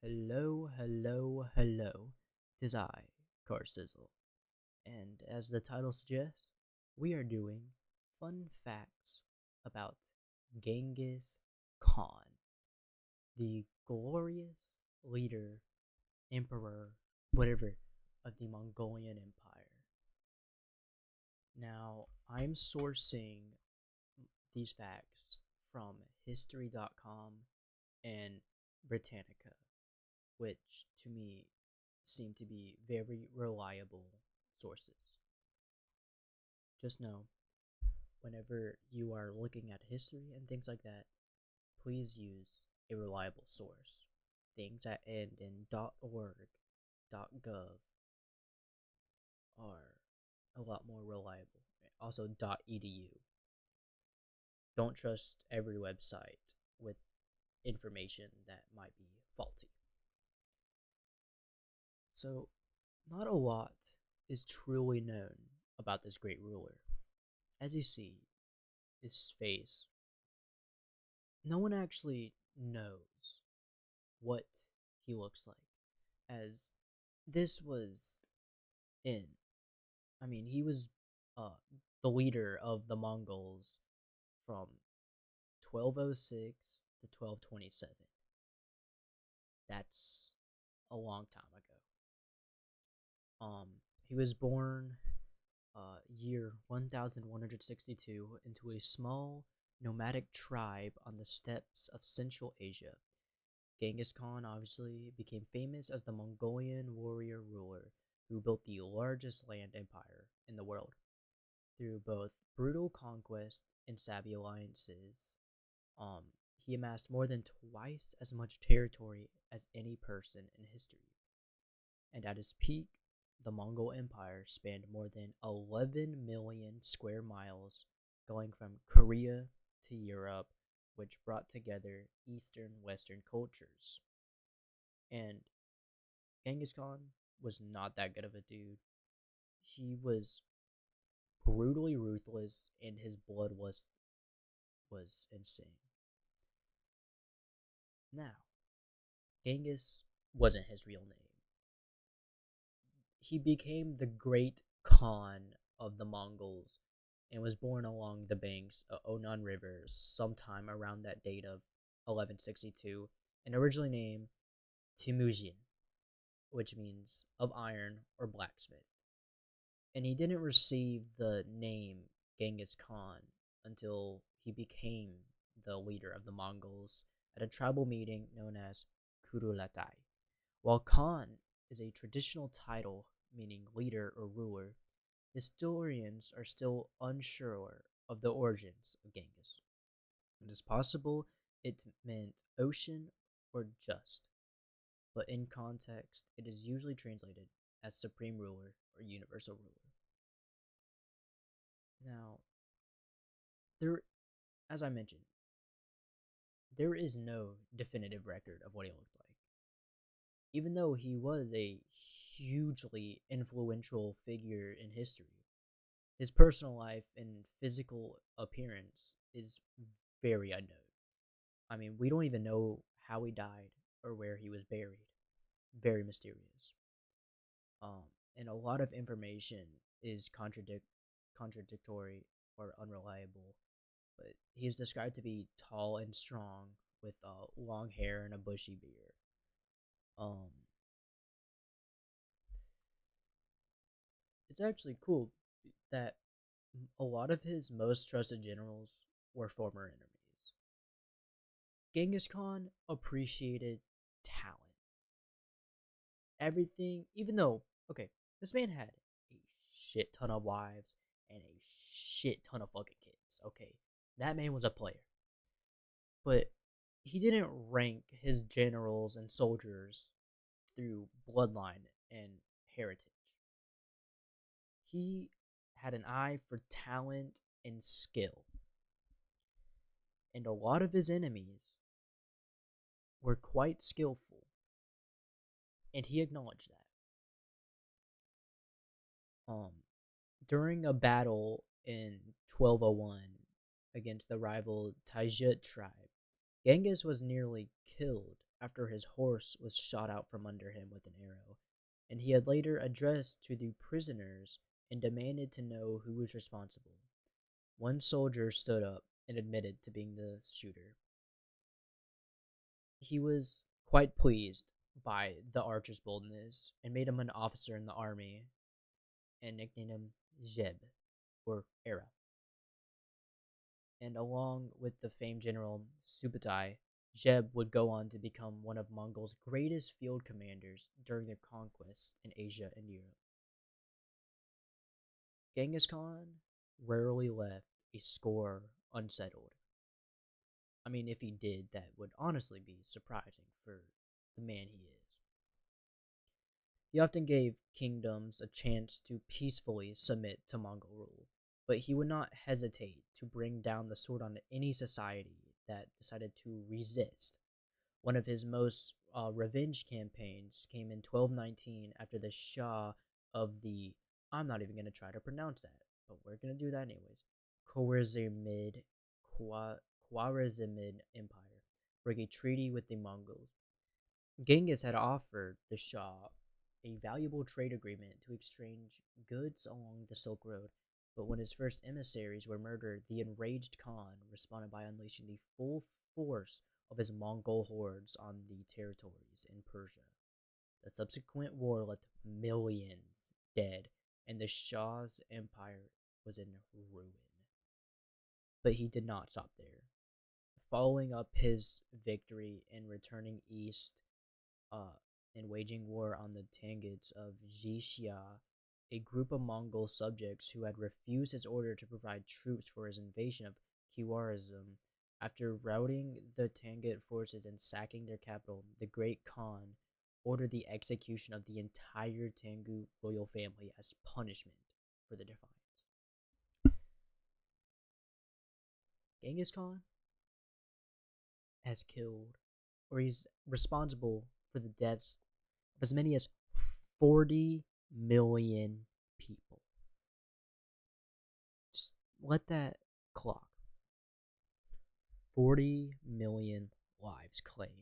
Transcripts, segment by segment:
Hello, hello, hello. Tis I, Carsizzle, and as the title suggests, we are doing fun facts about Genghis Khan, the glorious leader, emperor, whatever, of the Mongolian Empire. Now, I'm sourcing these facts from History.com and Britannica, which to me seem to be very reliable sources. Just know, whenever you are looking at history and things like that, please use a reliable source. Things that end in .org, .gov are a lot more reliable. Also .edu. Don't trust every website with information that might be faulty. So, not a lot is truly known about this great ruler. As you see, his face, no one actually knows what he looks like, as this was in. he was uh, the leader of the Mongols from 1206 to 1227. That's a long time ago. He was born year 1162 into a small nomadic tribe on the steppes of Central Asia. Genghis Khan obviously became famous as the Mongolian warrior ruler who built the largest land empire in the world. Through both brutal conquest and savvy alliances, he amassed more than twice as much territory as any person in history. And at his peak, the Mongol Empire spanned more than 11 million square miles, going from Korea to Europe, which brought together Eastern Western cultures. And Genghis Khan was not that good of a dude. He was brutally ruthless, and his bloodlust was insane. Now, Genghis wasn't his real name. He became the Great Khan of the Mongols and was born along the banks of Onan River sometime around that date of 1162, and originally named Temujin, which means of iron or blacksmith. And he didn't receive the name Genghis Khan until he became the leader of the Mongols at a tribal meeting known as Kurulatai. While Khan is a traditional title meaning leader or ruler, historians are still unsure of the origins of Genghis. It is possible it meant ocean or just, but in context, it is usually translated as supreme ruler or universal ruler. Now, as I mentioned, there is no definitive record of what he looked like. Even though he was a hugely influential figure in history, his personal life and physical appearance is very unknown. We don't even know how he died or where he was buried. Very mysterious. And a lot of information is contradictory or unreliable. But he is described to be tall and strong with long hair and a bushy beard. It's actually cool that a lot of his most trusted generals were former enemies. Genghis Khan appreciated talent. Everything, even though, okay, this man had a shit ton of wives and a shit ton of fucking kids, okay? That man was a player. But he didn't rank his generals and soldiers through bloodline and heritage. He had an eye for talent and skill. And a lot of his enemies were quite skillful. And he acknowledged that. During a battle in 1201 against the rival Taijut tribe, Genghis was nearly killed after his horse was shot out from under him with an arrow, and he had later addressed to the prisoners and demanded to know who was responsible. One soldier stood up and admitted to being the shooter. He was quite pleased by the archer's boldness and made him an officer in the army and nicknamed him Jeb, or Era. And along with the famed general Subutai, Jeb would go on to become one of Mongols' greatest field commanders during their conquests in Asia and Europe. Genghis Khan rarely left a score unsettled. I mean, if he did, that would honestly be surprising for the man he is. He often gave kingdoms a chance to peacefully submit to Mongol rule, but he would not hesitate to bring down the sword on any society that decided to resist. One of his most revenge campaigns came in 1219 after the Shah of the, I'm not even going to try to pronounce that, but we're going to do that anyways, Khwarezmid, Khwarezmid Empire, broke a treaty with the Mongols. Genghis had offered the Shah a valuable trade agreement to exchange goods along the Silk Road, but when his first emissaries were murdered, the enraged Khan responded by unleashing the full force of his Mongol hordes on the territories in Persia. The subsequent war left millions dead, and the Shah's empire was in ruin. But he did not stop there. Following up his victory and returning east uh, and waging war on the Tangids of Jixia, a group of Mongol subjects who had refused his order to provide troops for his invasion of Khwarizm. After routing the Tangut forces and sacking their capital, the Great Khan ordered the execution of the entire Tangu royal family as punishment for the defiance. Genghis Khan has killed, or he's responsible for the deaths of as many as 40 million people. Just let that clock. 40 million lives claimed.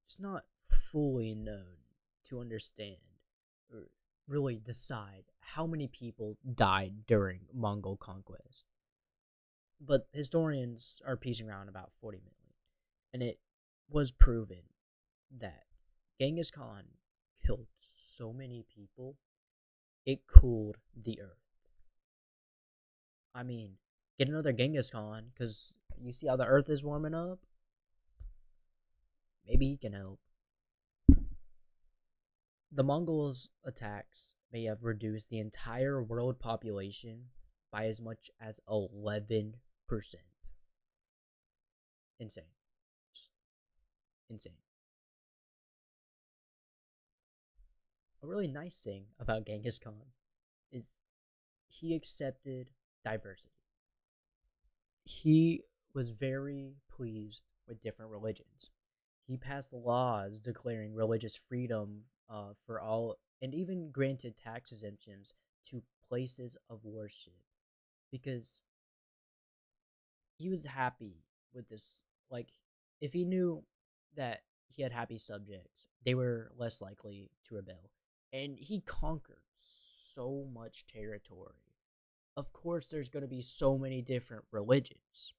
It's not fully known to understand or really decide how many people died during Mongol conquest. But historians are piecing around about 40 million. And it was proven that Genghis Khan killed so many people, it cooled the earth. I mean, get another Genghis Khan, because you see how the earth is warming up? Maybe he can help. The Mongols' attacks may have reduced the entire world population by as much as 11%. Insane. Just insane. A really nice thing about Genghis Khan is he accepted diversity. He was very pleased with different religions. He passed laws declaring religious freedom for all and even granted tax exemptions to places of worship because he was happy with this. Like, if he knew that he had happy subjects, they were less likely to rebel. And he conquered so much territory. Of course, there's going to be so many different religions.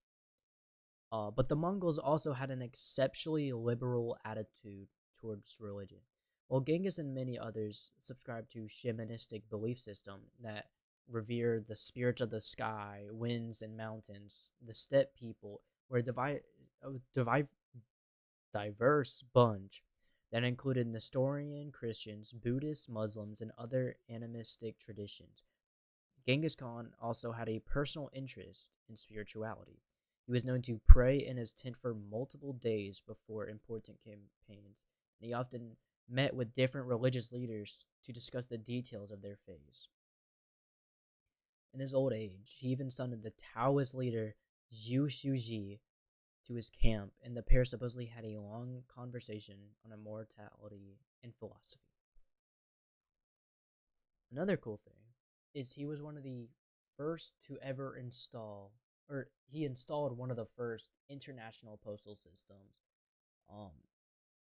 But the Mongols also had an exceptionally liberal attitude towards religion. While Genghis and many others subscribed to shamanistic belief system that revered the spirits of the sky, winds, and mountains, the steppe people were a diverse bunch that included Nestorian Christians, Buddhists, Muslims, and other animistic traditions. Genghis Khan also had a personal interest in spirituality. He was known to pray in his tent for multiple days before important campaigns, and he often met with different religious leaders to discuss the details of their faiths. In his old age, he even summoned the Taoist leader Zhu Shuji to his camp, and the pair supposedly had a long conversation on immortality and philosophy. Another cool thing is he was one of the first to ever install, or he installed one of the first international postal systems. Um,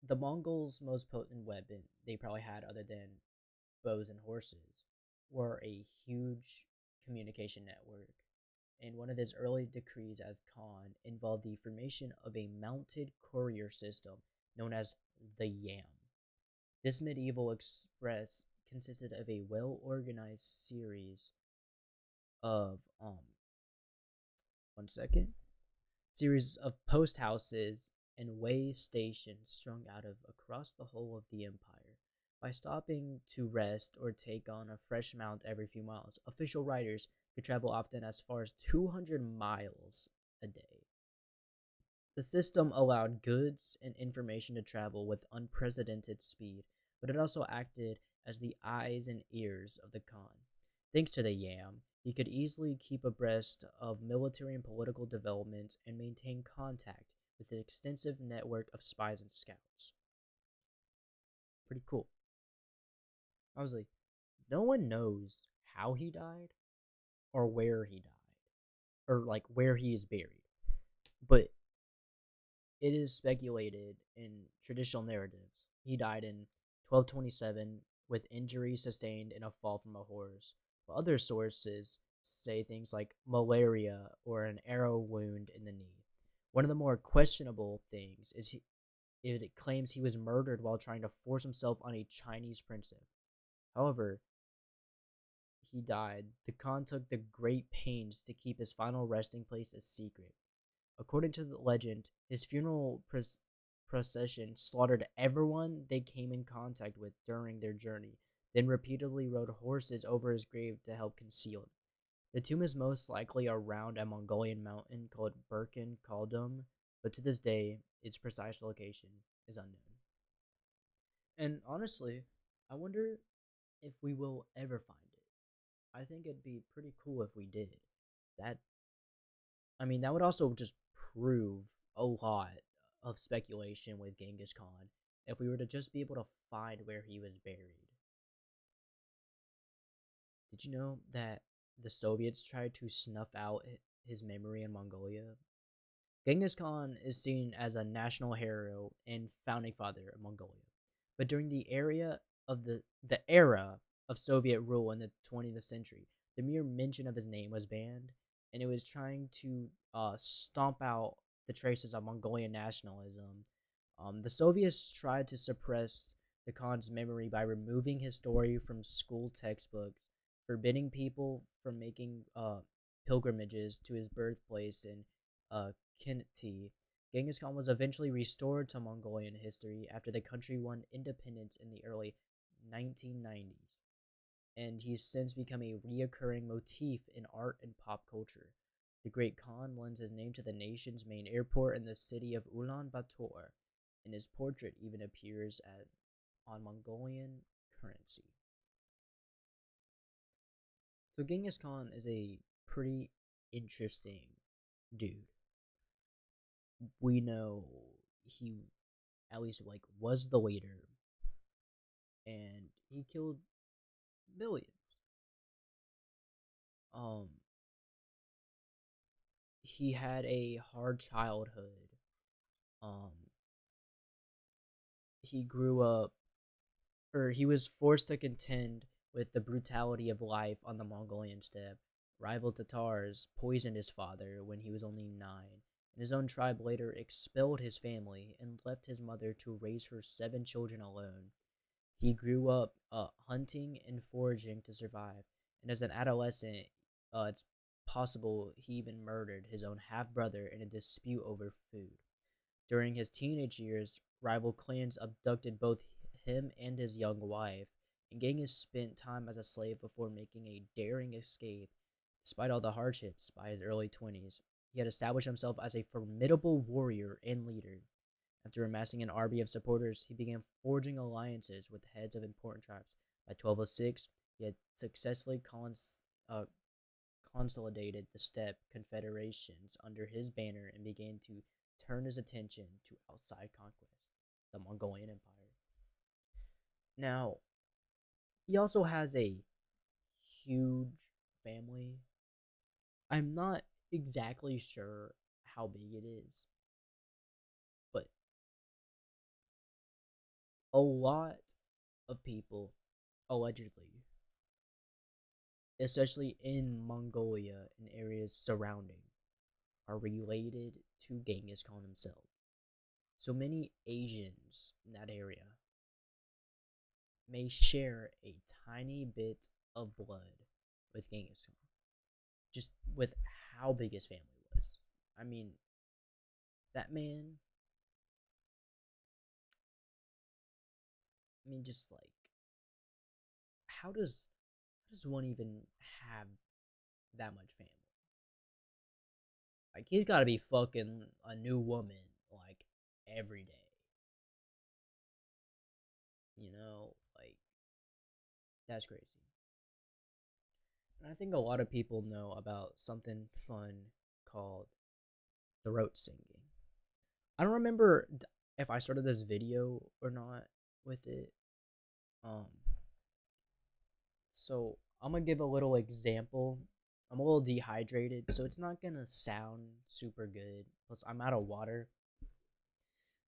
the Mongols' most potent weapon they probably had, other than bows and horses, were a huge communication network. And one of his early decrees as Khan involved the formation of a mounted courier system known as the Yam. This medieval express consisted of a well organized of one second series of post houses and way stations strung out of across the whole of the empire. By stopping to rest or take on a fresh mount every few miles, official riders could travel often as far as 200 miles a day. The system allowed goods and information to travel with unprecedented speed, but it also acted as the eyes and ears of the Khan. Thanks to the Yam, he could easily keep abreast of military and political developments and maintain contact with an extensive network of spies and scouts. Pretty cool. Obviously, no one knows how he died or where he died, or like where he is buried. But it is speculated in traditional narratives he died in 1227 with injuries sustained in a fall from a horse, but other sources say things like malaria or an arrow wound in the knee. One of the more questionable things is it claims he was murdered while trying to force himself on a Chinese princess. However, he died. The Khan took the great pains to keep his final resting place a secret. According to the legend, his funeral procession slaughtered everyone they came in contact with during their journey, then repeatedly rode horses over his grave to help conceal it. The tomb is most likely around a Mongolian mountain called Birken Kaldum, but to this day, its precise location is unknown. And honestly, I wonder if we will ever find it. I think it'd be pretty cool if we did. That that would also just prove a lot of speculation with Genghis Khan if we were to just be able to find where he was buried. Did you know that the Soviets tried to snuff out his memory in Mongolia? Genghis Khan is seen as a national hero and founding father of Mongolia. But during the era of Soviet rule in the 20th century, the mere mention of his name was banned, and it was trying to stomp out the traces of Mongolian nationalism. The Soviets tried to suppress the Khan's memory by removing his story from school textbooks, forbidding people from making pilgrimages to his birthplace in Kinti. Genghis Khan was eventually restored to Mongolian history after the country won independence in the early 1990s, and he's since become a reoccurring motif in art and pop culture. The Great Khan lends his name to the nation's main airport in the city of Ulaanbaatar, and his portrait even appears on Mongolian currency. So Genghis Khan is a pretty interesting dude. We know he at least like was the leader, and he killed millions. Um, he had a hard childhood. Um, he grew up, or he was forced to contend with the brutality of life on the Mongolian steppe. Rival Tatars poisoned his father when he was only 9, and his own tribe later expelled his family and left his mother to raise her 7 children alone. He grew up hunting and foraging to survive, and as an adolescent, it's possible he even murdered his own half brother in a dispute over food. During his teenage years, rival clans abducted both him and his young wife, and Genghis spent time as a slave before making a daring escape. Despite all the hardships, by his early 20s, he had established himself as a formidable warrior and leader. After amassing an army of supporters, he began forging alliances with heads of important tribes. By 1206, he had successfully consolidated the steppe confederations under his banner and began to turn his attention to outside conquest, the Mongolian Empire. Now, he also has a huge family. I'm not exactly sure how big it is, but a lot of people allegedly, especially in Mongolia and areas surrounding, are related to Genghis Khan himself. So many Asians in that area may share a tiny bit of blood with Genghis Khan, just with how big his family was. I mean, that man, just like, how does one even have that much family? Like, he's got to be fucking a new woman like every day. Like, that's crazy. And I think a lot of people know about something fun called throat singing. I don't remember if I started this video or not with it. Um, so I'm gonna give a little example. I'm a little dehydrated, so it's not gonna sound super good. Plus, I'm out of water,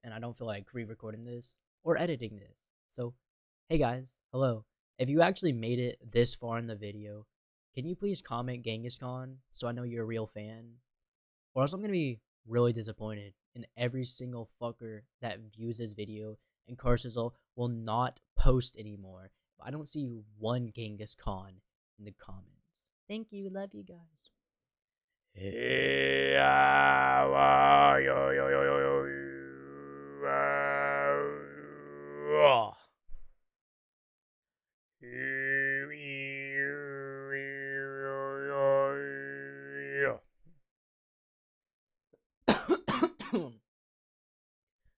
and I don't feel like re-recording this or editing this. So, hey guys, hello. If you actually made it this far in the video, can you please comment Genghis Khan so I know you're a real fan? Or else I'm gonna be really disappointed in every single fucker that views this video, and Carsizzle will not post anymore if I don't see one Genghis Khan in the comments. Thank you, love you guys.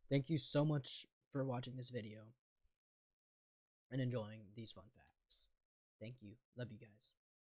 Thank you so much for watching this video and enjoying these fun facts. Thank you. Love you guys.